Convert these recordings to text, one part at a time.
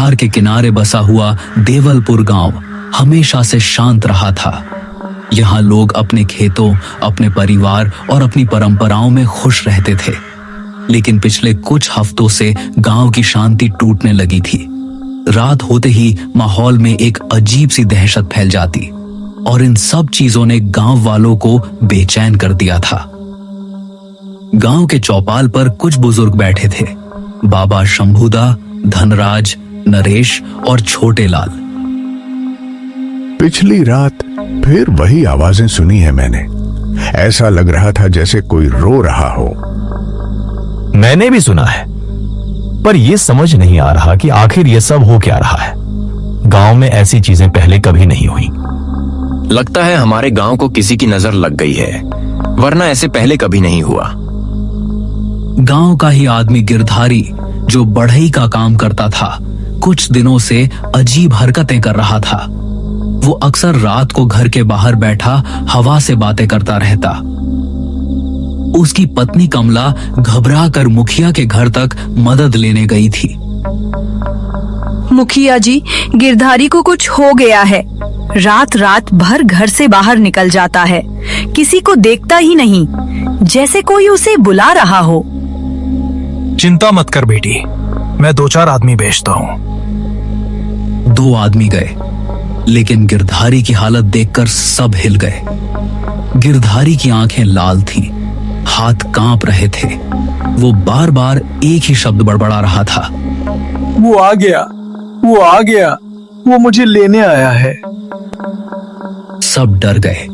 धार के किनारे बसा हुआ देवलपुर गांव हमेशा से शांत रहा था। यहाँ लोग अपने खेतों, अपने परिवार और अपनी परंपराओं में खुश रहते थे। लेकिन पिछले कुछ हफ्तों से गांव की शांति टूटने लगी थी। रात होते ही माहौल में एक अजीब सी दहशत फैल जाती और इन सब चीजों ने गांव वालों को बेचैन कर दिया था। गांव के चौपाल पर कुछ बुजुर्ग बैठे थे, बाबा शंभूदा, धनराज, नरेश और छोटे लाल। पिछली रात फिर वही आवाजें सुनी है मैंने। ऐसा लग रहा था जैसे कोई रो रहा हो। मैंने भी सुना है, पर यह समझ नहीं आ रहा कि आखिर यह सब हो क्या रहा है। गांव में ऐसी चीजें पहले कभी नहीं हुई। लगता है हमारे गांव को किसी की नजर लग गई है, वरना ऐसे पहले कभी नहीं हुआ। गांव का ही आदमी गिरधारी, जो बढ़ई का काम करता था, कुछ दिनों से अजीब हरकतें कर रहा था। वो अक्सर रात को घर के बाहर बैठा हवा से बातें करता रहता। उसकी पत्नी कमला घबरा कर मुखिया के घर तक मदद लेने गई थी। मुखिया जी, गिरधारी को कुछ हो गया है। रात रात भर घर से बाहर निकल जाता है, किसी को देखता ही नहीं, जैसे कोई उसे बुला रहा हो। चिंता मत कर बेटी, मैं 2-4 आदमी भेजता हूँ। 2 आदमी गए, लेकिन गिरधारी की हालत देखकर सब हिल गए। गिरधारी की आंखें लाल थीं, हाथ कांप रहे थे। वो बार बार एक ही शब्द बड़बड़ा रहा था, वो आ गया, वो आ गया, वो मुझे लेने आया है। सब डर गए।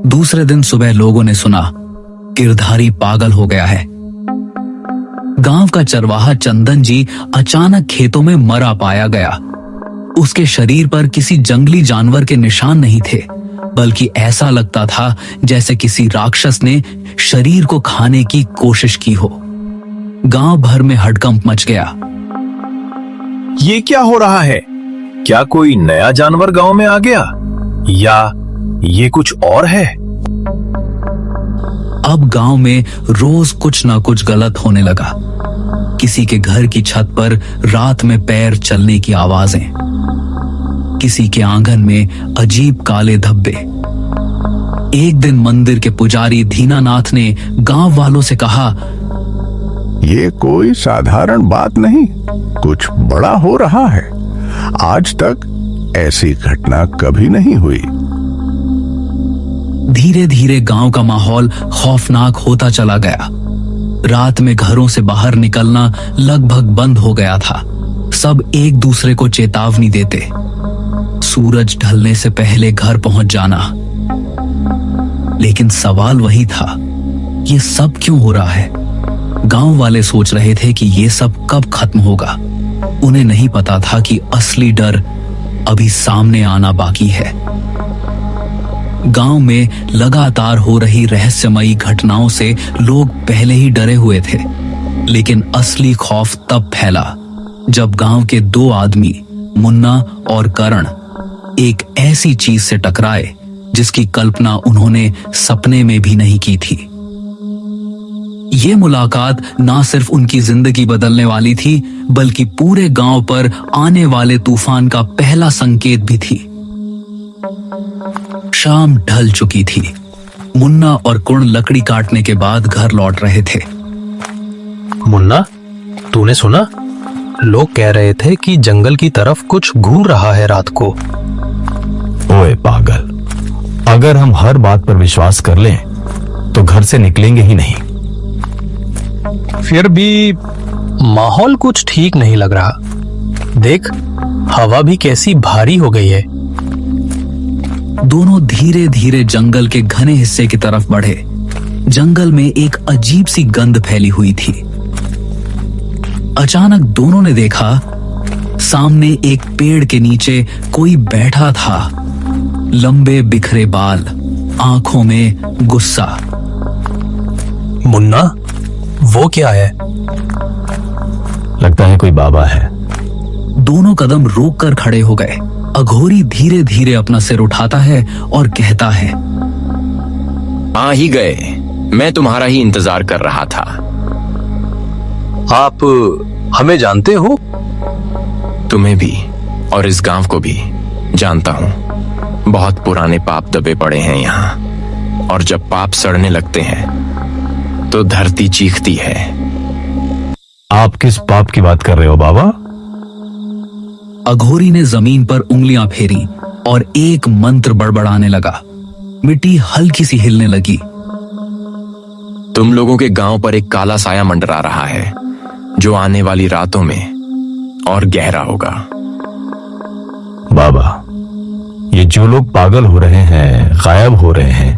दूसरे दिन सुबह लोगों ने सुना गिरधारी पागल हो गया है। गांव का चरवाहा चंदन जी अचानक खेतों में मरा पाया गया। उसके शरीर पर किसी जंगली जानवर के निशान नहीं थे, बल्कि ऐसा लगता था जैसे किसी राक्षस ने शरीर को खाने की कोशिश की हो। गांव भर में हड़कंप मच गया। ये क्या हो रहा है? क्या कोई नया जानवर गांव में आ गया, या ये कुछ और है? अब गांव में रोज कुछ ना कुछ गलत होने लगा। किसी के घर की छत पर रात में पैर चलने की आवाजें, किसी के आंगन में अजीब काले धब्बे। एक दिन मंदिर के पुजारी दीनानाथ ने गांव वालों से कहा, ये कोई साधारण बात नहीं, कुछ बड़ा हो रहा है। आज तक ऐसी घटना कभी नहीं हुई। धीरे धीरे गांव का माहौल खौफनाक होता चला गया। रात में घरों से बाहर निकलना लगभग बंद हो गया था। सब एक दूसरे को चेतावनी देते, सूरज ढलने से पहले घर पहुंच जाना। लेकिन सवाल वही था, ये सब क्यों हो रहा है? गांव वाले सोच रहे थे कि ये सब कब खत्म होगा। उन्हें नहीं पता था कि असली डर अभी सामने आना बाकी है। गांव में लगातार हो रही रहस्यमयी घटनाओं से लोग पहले ही डरे हुए थे, लेकिन असली खौफ तब फैला जब गांव के 2 आदमी, मुन्ना और करण, एक ऐसी चीज से टकराए जिसकी कल्पना उन्होंने सपने में भी नहीं की थी। ये मुलाकात ना सिर्फ उनकी जिंदगी बदलने वाली थी, बल्कि पूरे गांव पर आने वाले तूफान का पहला संकेत भी थी। शाम ढल चुकी थी। मुन्ना और कुण लकड़ी काटने के बाद घर लौट रहे थे। मुन्ना, तूने सुना? लोग कह रहे थे कि जंगल की तरफ कुछ घूम रहा है रात को। ओए पागल, अगर हम हर बात पर विश्वास कर लें तो घर से निकलेंगे ही नहीं। फिर भी माहौल कुछ ठीक नहीं लग रहा। देख, हवा भी कैसी भारी हो गई है। दोनों धीरे धीरे जंगल के घने हिस्से की तरफ बढ़े। जंगल में एक अजीब सी गंध फैली हुई थी। अचानक दोनों ने देखा, सामने एक पेड़ के नीचे कोई बैठा था। लंबे बिखरे बाल, आंखों में गुस्सा। मुन्ना, वो क्या है? लगता है कोई बाबा है। दोनों कदम रोक कर खड़े हो गए। अघोरी धीरे धीरे अपना सिर उठाता है और कहता है, आ ही गए, मैं तुम्हारा ही इंतजार कर रहा था। आप हमें जानते हो? तुम्हें भी और इस गांव को भी जानता हूं। बहुत पुराने पाप दबे पड़े हैं यहाँ, और जब पाप सड़ने लगते हैं तो धरती चीखती है। आप किस पाप की बात कर रहे हो बाबा? अघोरी ने जमीन पर उंगलियां फेरी और एक मंत्र बड़बड़ाने लगा। मिट्टी हल्की सी हिलने लगी। तुम लोगों के गांव पर एक काला साया मंडरा रहा है, जो आने वाली रातों में और गहरा होगा। बाबा, ये जो लोग पागल हो रहे हैं, गायब हो रहे हैं,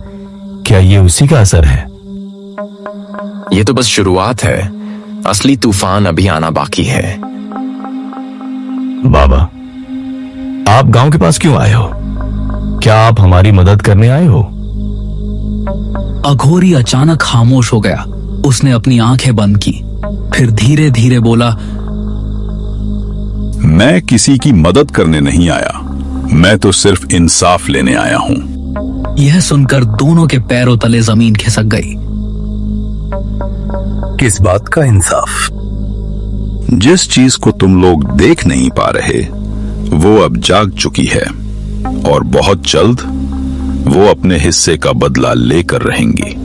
क्या ये उसी का असर है? ये तो बस शुरुआत है, असली तूफान अभी आना बाकी है। बाबा, आप गांव के पास क्यों आए हो? क्या आप हमारी मदद करने आए हो? अघोरी अचानक खामोश हो गया। उसने अपनी आंखें बंद की, फिर धीरे धीरे बोला, मैं किसी की मदद करने नहीं आया, मैं तो सिर्फ इंसाफ लेने आया हूं। यह सुनकर दोनों के पैरों तले जमीन खिसक गई। किस बात का इंसाफ? जिस चीज को तुम लोग देख नहीं पा रहे, वो अब जाग चुकी है, और बहुत जल्द वो अपने हिस्से का बदला लेकर रहेंगी।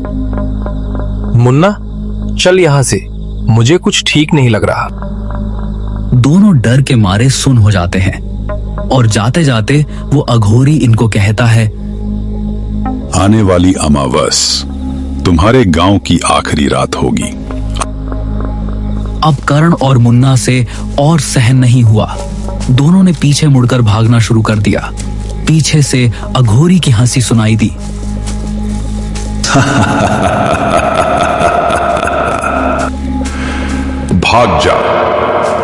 मुन्ना, चल यहां से, मुझे कुछ ठीक नहीं लग रहा। दोनों डर के मारे सुन हो जाते हैं, और जाते जाते वो अघोरी इनको कहता है, आने वाली अमावस तुम्हारे गांव की आखिरी रात होगी। अब करण और मुन्ना से और सहन नहीं हुआ। दोनों ने पीछे मुड़कर भागना शुरू कर दिया। पीछे से अघोरी की हंसी सुनाई दी। भाग जा,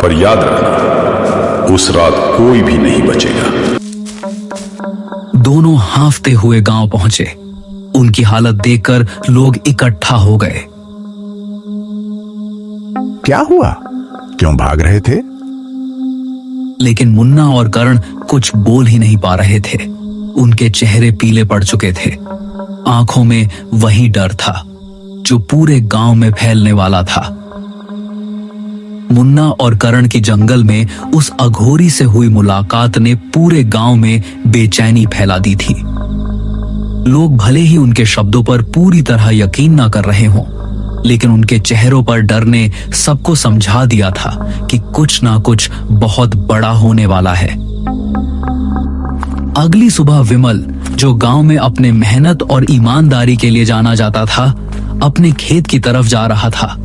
पर याद रखना, उस रात कोई भी नहीं बचेगा। दोनों हांफते हुए गांव पहुंचे। उनकी हालत देखकर लोग इकट्ठा हो गए। क्या हुआ? क्यों भाग रहे थे? लेकिन मुन्ना और करण कुछ बोल ही नहीं पा रहे थे। उनके चेहरे पीले पड़ चुके थे। आंखों में वही डर था जो पूरे गांव में फैलने वाला था। मुन्ना और करण की जंगल में उस अघोरी से हुई मुलाकात ने पूरे गांव में बेचैनी फैला दी थी। लोग भले ही उनके शब्दों पर पूरी तरह यकीन न कर रहे हों, लेकिन उनके चेहरों पर डर ने सबको समझा दिया था कि कुछ ना कुछ बहुत बड़ा होने वाला है। अगली सुबह विमल, जो गांव में अपने मेहनत और ईमानदारी के लिए जाना जाता था, अपने खेत की तरफ जा रहा था।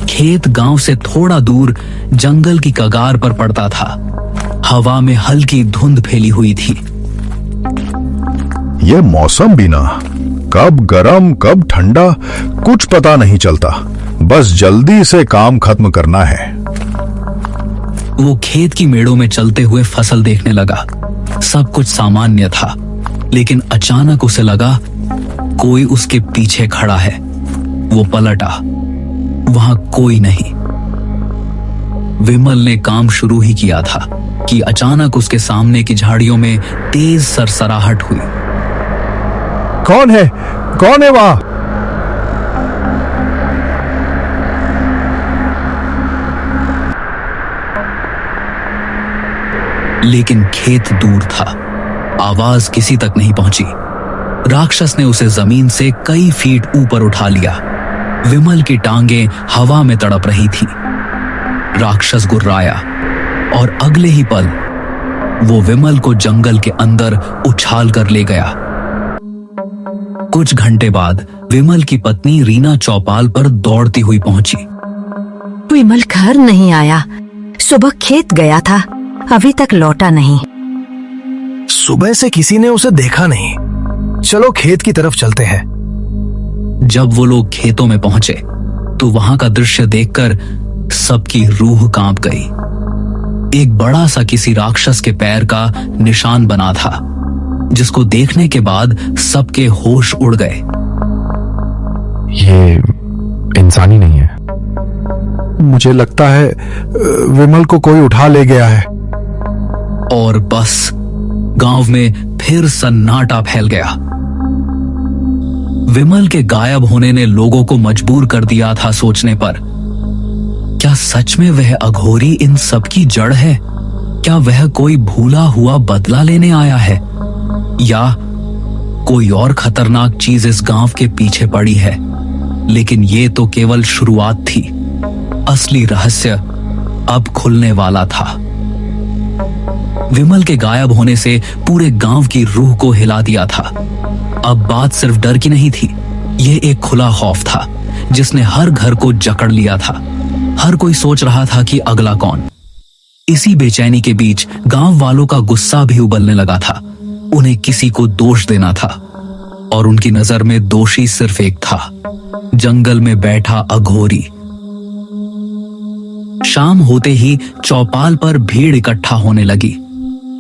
खेत गांव से थोड़ा दूर जंगल की कगार पर पड़ता था। हवा में हल्की धुंध फैली हुई थी। यह मौसम भी ना, कब गरम कब ठंडा, कुछ पता नहीं चलता। बस जल्दी से काम खत्म करना है। वो खेत की मेड़ों में चलते हुए फसल देखने लगा। सब कुछ सामान्य था, लेकिन अचानक उसे लगा कोई उसके पीछे खड़ा है। वो पलटा, वहां कोई नहीं। विमल ने काम शुरू ही किया था कि अचानक उसके सामने की झाड़ियों में तेज सरसराहट हुई। कौन है? कौन है वहां? लेकिन खेत दूर था। आवाज किसी तक नहीं पहुंची। राक्षस ने उसे जमीन से कई फीट ऊपर उठा लिया। विमल की टांगें हवा में तड़प रही थी। राक्षस गुर्राया और अगले ही पल वो विमल को जंगल के अंदर उछाल कर ले गया। कुछ घंटे बाद विमल की पत्नी रीना चौपाल पर दौड़ती हुई पहुंची। विमल घर नहीं आया। सुबह खेत गया था, अभी तक लौटा नहीं। सुबह से किसी ने उसे देखा नहीं। चलो खेत की तरफ चलते हैं। जब वो लोग खेतों में पहुंचे तो वहां का दृश्य देखकर सबकी रूह कांप गई। एक बड़ा सा किसी राक्षस के पैर का निशान बना था, जिसको देखने के बाद सबके होश उड़ गए। ये इंसानी नहीं है। मुझे लगता है विमल को कोई उठा ले गया है। और बस गांव में फिर सन्नाटा फैल गया। विमल के गायब होने ने लोगों को मजबूर कर दिया था सोचने पर, क्या सच में वह अघोरी इन सब की जड़ है? क्या वह कोई भूला हुआ बदला लेने आया है, या कोई और खतरनाक चीज इस गांव के पीछे पड़ी है? लेकिन ये तो केवल शुरुआत थी। असली रहस्य अब खुलने वाला था। विमल के गायब होने से पूरे गांव की रूह को हिला दिया था। अब बात सिर्फ डर की नहीं थी, यह एक खुला खौफ था जिसने हर घर को जकड़ लिया था। हर कोई सोच रहा था कि अगला कौन। इसी बेचैनी के बीच गांव वालों का गुस्सा भी उबलने लगा था। उन्हें किसी को दोष देना था और उनकी नजर में दोषी सिर्फ एक था, जंगल में बैठा अघोरी। शाम होते ही चौपाल पर भीड़ इकट्ठा होने लगी।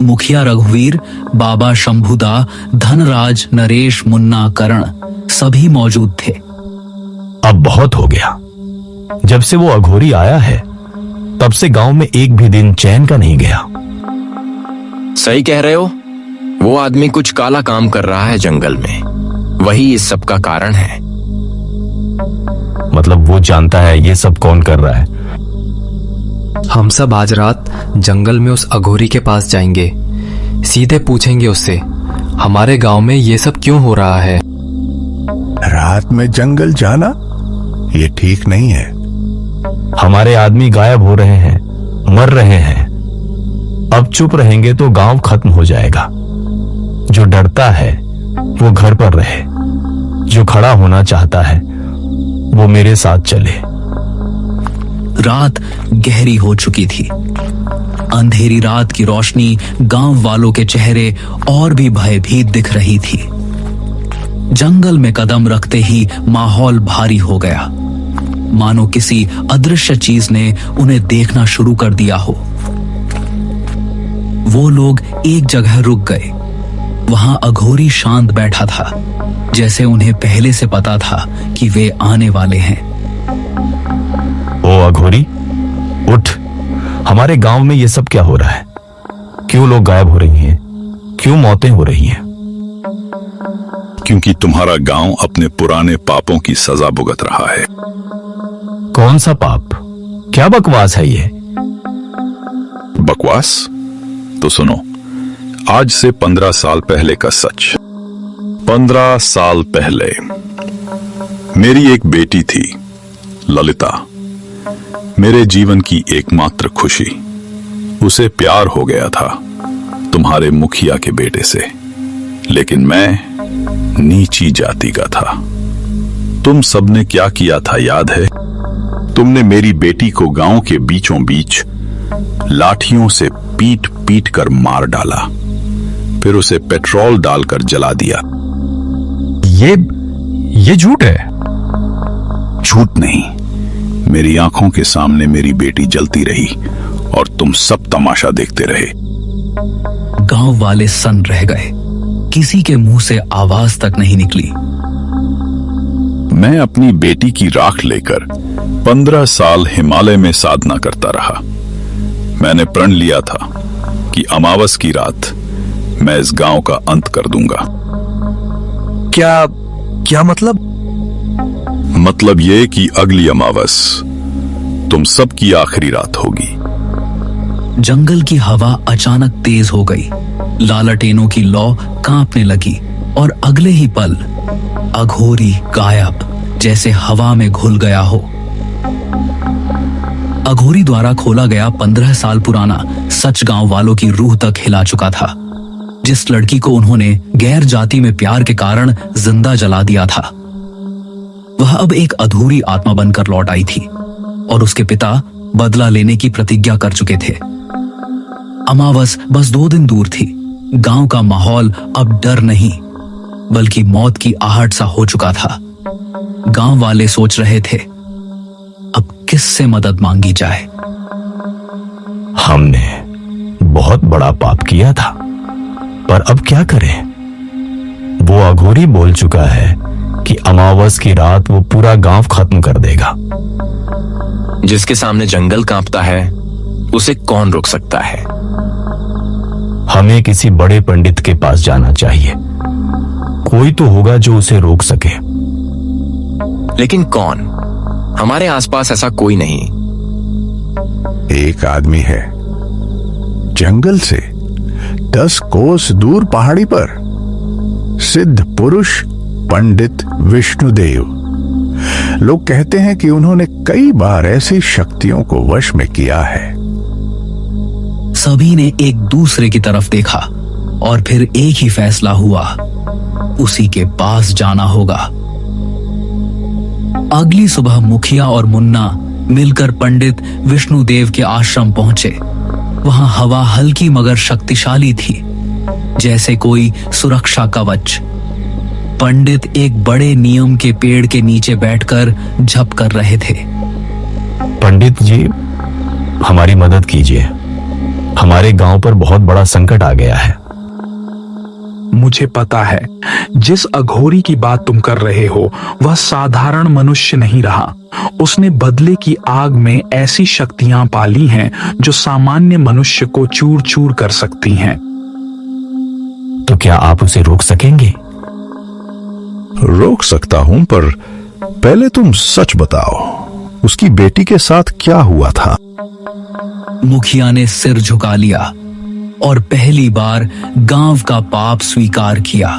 मुखिया रघुवीर, बाबा शंभुदा, धनराज, नरेश, मुन्ना, करण सभी मौजूद थे। अब बहुत हो गया। जब से वो अघोरी आया है तब से गांव में एक भी दिन चैन का नहीं गया। सही कह रहे हो। वो आदमी कुछ काला काम कर रहा है जंगल में, वही इस सब का कारण है। मतलब वो जानता है ये सब कौन कर रहा है? हम सब आज रात जंगल में उस अघोरी के पास जाएंगे, सीधे पूछेंगे उससे हमारे गांव में ये सब क्यों हो रहा है। रात में जंगल जाना ये ठीक नहीं है। हमारे आदमी गायब हो रहे हैं, मर रहे हैं। अब चुप रहेंगे तो गांव खत्म हो जाएगा। जो डरता है वो घर पर रहे, जो खड़ा होना चाहता है वो मेरे साथ चले। रात गहरी हो चुकी थी। अंधेरी रात की रोशनी गांव वालों के चेहरे और भी भयभीत दिख रही थी। जंगल में कदम रखते ही माहौल भारी हो गया, मानो किसी अदृश्य चीज ने उन्हें देखना शुरू कर दिया हो। वो लोग एक जगह रुक गए। वहां अघोरी शांत बैठा था, जैसे उन्हें पहले से पता था कि वे आने वाले हैं। ओ अघोरी, उठ। हमारे गांव में ये सब क्या हो रहा है? क्यों लोग गायब हो रही हैं? क्यों मौतें हो रही हैं? क्योंकि तुम्हारा गांव अपने पुराने पापों की सजा भुगत रहा है। कौन सा पाप? क्या बकवास है ये? बकवास? तो सुनो, आज से 15 साल पहले का सच। 15 साल पहले मेरी एक बेटी थी, ललिता। मेरे जीवन की एकमात्र खुशी। उसे प्यार हो गया था तुम्हारे मुखिया के बेटे से, लेकिन मैं नीची जाति का था। तुम सबने क्या किया था याद है? तुमने मेरी बेटी को गांव के बीचों बीच लाठियों से पीट पीट कर मार डाला, फिर उसे पेट्रोल डालकर जला दिया। ये झूठ है। झूठ नहीं, मेरी आंखों के सामने मेरी बेटी जलती रही और तुम सब तमाशा देखते रहे। गांव वाले सन्न रह गए। किसी के मुंह से आवाज तक नहीं निकली। मैं अपनी बेटी की राख लेकर 15 साल हिमालय में साधना करता रहा। मैंने प्रण लिया था कि अमावस की रात मैं इस गांव का अंत कर दूंगा। क्या मतलब? मतलब ये कि अगली अमावस तुम सबकी आखिरी रात होगी। जंगल की हवा अचानक तेज हो गई। लालटेनों की लौ कांपने लगी और अगले ही पल अघोरी गायब, जैसे हवा में घुल गया हो। अघोरी द्वारा खोला गया 15 साल पुराना सच गांव वालों की रूह तक हिला चुका था। जिस लड़की को उन्होंने गैर जाति में प्यार के कारण जिंदा जला दिया था, वह अब एक अधूरी आत्मा बनकर लौट आई थी और उसके पिता बदला लेने की प्रतिज्ञा कर चुके थे। अमावस बस 2 दिन दूर थी। गांव का माहौल अब डर नहीं बल्कि मौत की आहट सा हो चुका था। गांव वाले सोच रहे थे अब किससे मदद मांगी जाए। हमने बहुत बड़ा पाप किया था, पर अब क्या करें? वो अघोरी बोल चुका है कि अमावस की रात वो पूरा गांव खत्म कर देगा। जिसके सामने जंगल कांपता है उसे कौन रोक सकता है? हमें किसी बड़े पंडित के पास जाना चाहिए। कोई तो होगा जो उसे रोक सके। लेकिन कौन? हमारे आसपास ऐसा कोई नहीं। एक आदमी है जंगल से 10 कोस दूर पहाड़ी पर सिद्ध पुरुष पंडित विष्णुदेव। लोग कहते हैं कि उन्होंने कई बार ऐसी शक्तियों को वश में किया है। सभी ने एक दूसरे की तरफ देखा और फिर एक ही फैसला हुआ, उसी के पास जाना होगा। अगली सुबह मुखिया और मुन्ना मिलकर पंडित विष्णुदेव के आश्रम पहुंचे। वहां हवा हल्की मगर शक्तिशाली थी, जैसे कोई सुरक्षा कवच। पंडित एक बड़े नीम के पेड़ के नीचे बैठकर जप कर रहे थे। पंडित जी, हमारी मदद कीजिए। हमारे गांव पर बहुत बड़ा संकट आ गया है। मुझे पता है, जिस अघोरी की बात तुम कर रहे हो वह साधारण मनुष्य नहीं रहा। उसने बदले की आग में ऐसी शक्तियां पाली हैं जो सामान्य मनुष्य को चूर चूर कर सकती हैं। तो क्या आप उसे रोक सकेंगे? रोक सकता हूं, पर पहले तुम सच बताओ, उसकी बेटी के साथ क्या हुआ था? मुखिया ने सिर झुका लिया और पहली बार गांव का पाप स्वीकार किया।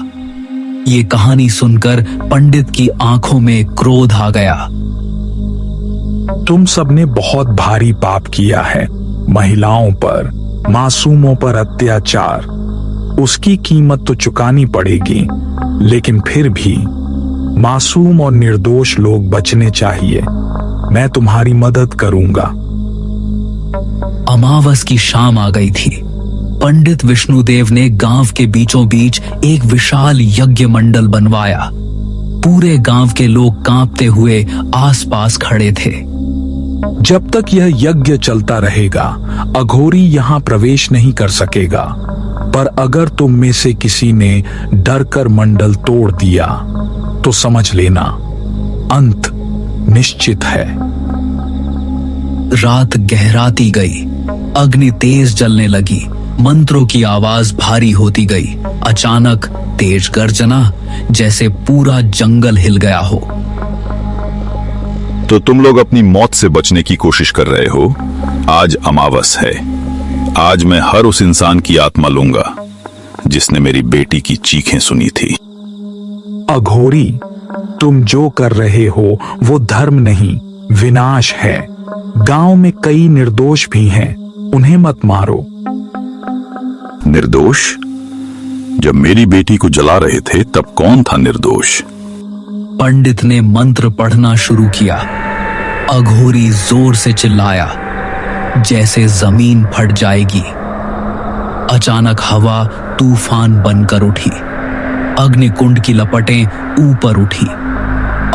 ये कहानी सुनकर पंडित की आंखों में क्रोध आ गया। तुम सबने बहुत भारी पाप किया है। महिलाओं पर, मासूमों पर अत्याचार, उसकी कीमत तो चुकानी पड़ेगी, लेकिन फिर भी मासूम और निर्दोष लोग बचने चाहिए। मैं तुम्हारी मदद करूंगा। अमावस की शाम आ गई थी। पंडित विष्णुदेव ने गांव के बीचों बीच एक विशाल यज्ञ मंडल बनवाया। पूरे गांव के लोग कांपते हुए आसपास खड़े थे। जब तक यह यज्ञ चलता रहेगा, अघोरी यहाँ प्रवेश नहीं कर सकेगा। पर अगर तुम में से किसी ने डरकर मंडल तोड़ दिया तो समझ लेना, अंत निश्चित है। रात गहराती गई, अग्नि तेज जलने लगी, मंत्रों की आवाज भारी होती गई। अचानक तेज गर्जना, जैसे पूरा जंगल हिल गया हो। तो तुम लोग अपनी मौत से बचने की कोशिश कर रहे हो। आज अमावस है। आज मैं हर उस इंसान की आत्मा लूंगा जिसने मेरी बेटी की चीखें सुनी थी। अघोरी, तुम जो कर रहे हो वो धर्म नहीं, विनाश है। गांव में कई निर्दोष भी हैं, उन्हें मत मारो। निर्दोष? जब मेरी बेटी को जला रहे थे तब कौन था निर्दोष? पंडित ने मंत्र पढ़ना शुरू किया। अघोरी जोर से चिल्लाया, जैसे जमीन फट जाएगी। अचानक हवा तूफान बनकर उठी। अग्निकुंड की लपटें ऊपर उठी।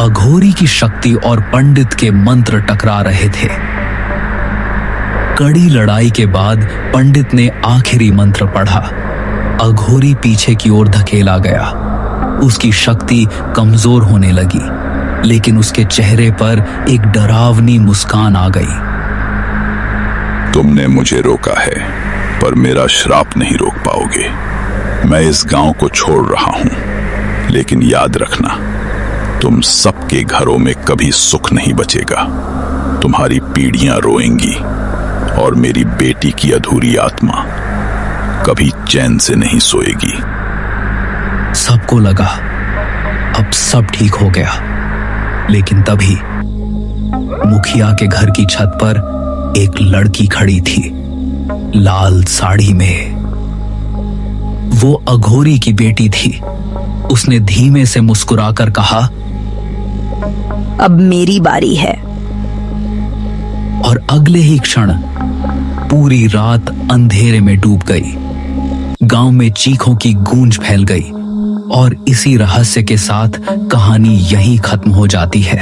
अघोरी की शक्ति और पंडित के मंत्र टकरा रहे थे। कड़ी लड़ाई के बाद पंडित ने आखिरी मंत्र पढ़ा। अघोरी पीछे की ओर धकेला गया। उसकी शक्ति कमजोर होने लगी, लेकिन उसके चेहरे पर एक डरावनी मुस्कान आ गई। तुमने मुझे रोका है, पर मेरा श्राप नहीं रोक पाओगे। मैं इस गांव को छोड़ रहा हूं, लेकिन याद रखना, तुम सबके घरों में कभी सुख नहीं बचेगा। तुम्हारी पीढ़ियां रोएंगी और मेरी बेटी की अधूरी आत्मा कभी चैन से नहीं सोएगी। सबको लगा अब सब ठीक हो गया, लेकिन तभी मुखिया के घर की छत पर एक लड़की खड़ी थी, लाल साड़ी में। वो अघोरी की बेटी थी। उसने धीमे से मुस्कुराकर कहा, अब मेरी बारी है। और अगले ही क्षण पूरी रात अंधेरे में डूब गई। गांव में चीखों की गूंज फैल गई और इसी रहस्य के साथ कहानी यहीं खत्म हो जाती है।